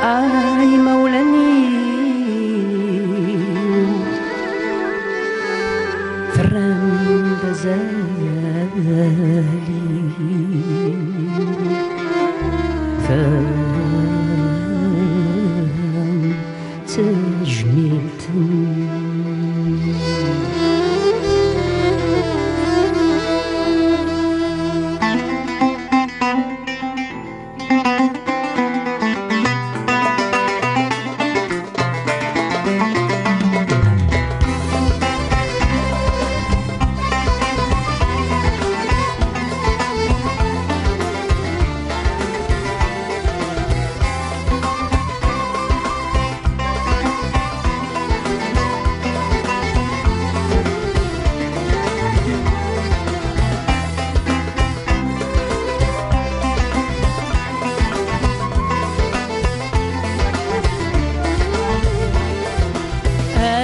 آي مولاني فرام دزالي فرام تجميلتني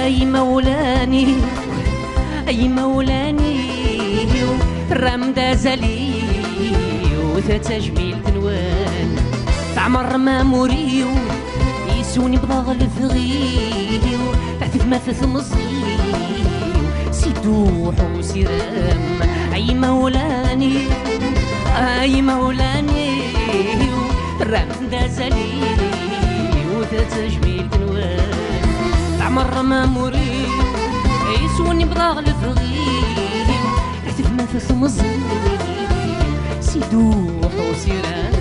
أي مولاني أي مولاني رام دازلي وتجميل تنوان تعمر ما موريو يسوني بضاغ الفغيو تحت ما في ثمصيو سيدوح وسيرام أي مولاني أي مولاني رام دازلي وتجميل تنوان تعمر ما موري يسوني بضاغ الفغيم رحت ما في ثمزي سيدوح وسيران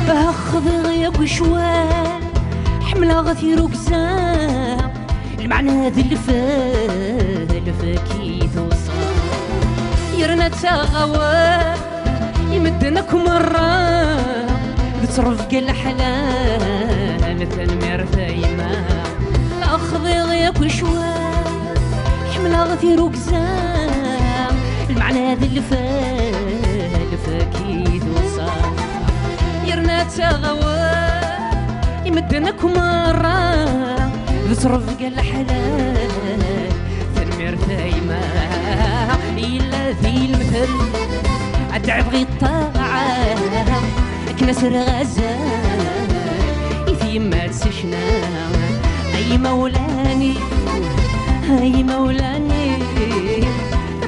أخذ غياب وشوال حملة غثير وقزام المعنى ذي الفاكيث وصام يرنا تغوى يمدنك مرة تصرف قل حلال تنمير ثايمة أخذ غياب وشوال حملة غثير وقزام المعنى ذي الفاكيث وصام يرنا تغوى يمدنك مرة تصرف قال حلال تنمير ثايمة إلا ذي المثل أدعي بغي الطاعة كنسر غزال في ما تسشنا أي مولاني أي مولاني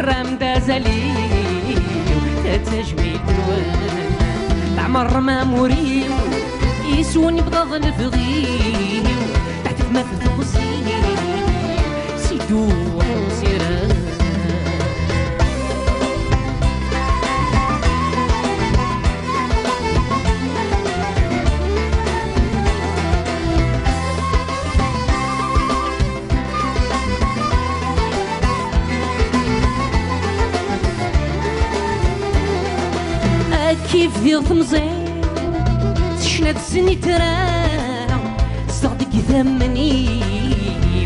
رام دازلي تجميل دلوان تعمر ما موريو يسوني بضاغ الفغيو تحت ما في ثمصيو سيدوح وسيران كيف ذي ثمزين تشناد السني ترى صدق ثمني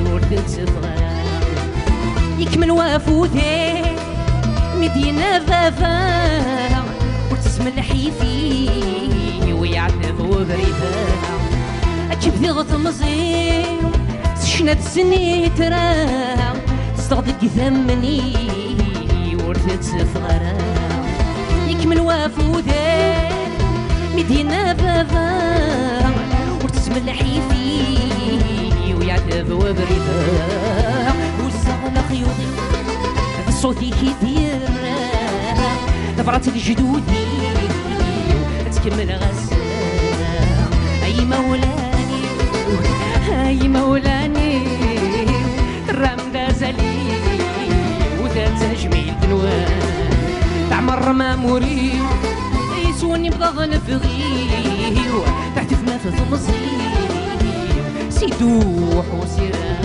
وردت صغار يكمل وافوتي مدينة فافا وتسمى الحيفي ويعتف وبريفا كيف ذي ثمزين تشناد السني ترى صدق ثمني وردت صغار يكمل وافوذي مدينة بابا ورتسمى الحيفي ويعتب وبريدا والزغل خيوطي صوتي كيدير دبرات الجدودي تكمل غزالة أي مولاني أي مولاني رام دازلي وذا تجميل دنوان تعمر ما موريو يسوني بضاغ الفغيو تحت في ما في ثمزيو سيدوح وسيران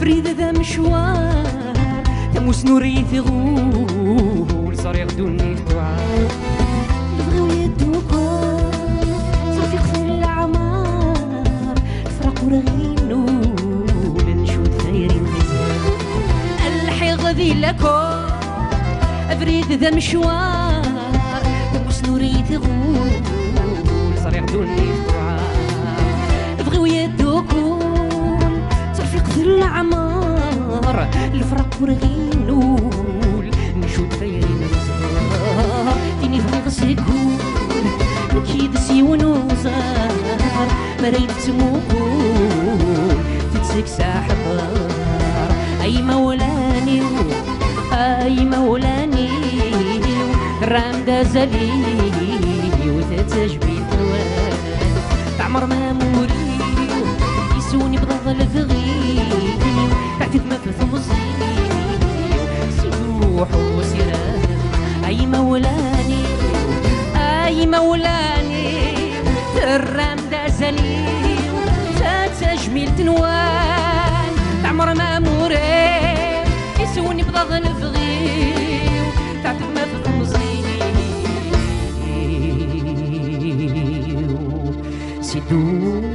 فريدة ذا مشوار تموس نوري ثغول صار ياخدوني في دعاء بغاو يدوكم صار في قصر العمار الفرق ورغينو لنشود ثايرين غزال الحي غذي لكم فريد ذا مشوار تموس نوري ثغول صار ياخدوني في دعاء بغاو يدوكم صار في قصر العمار الفرق ورغينو نشود ثايرين غزال تيني فريق سكون نكيد سيون وزار مريت تموكون تتسك ساحبار أي مولاني أي مولاني رام دازلي وتتجبي ثوان تعمر ماموري يسوني بضغ الفغي تعتف ما في ثمزي سيروح وسيران أي مولاني أي مولاني الرام دازلي تتجميل تنوان تعمر ماموري يسوني بضغ الفغي تعتف ما في ثمزي سيدو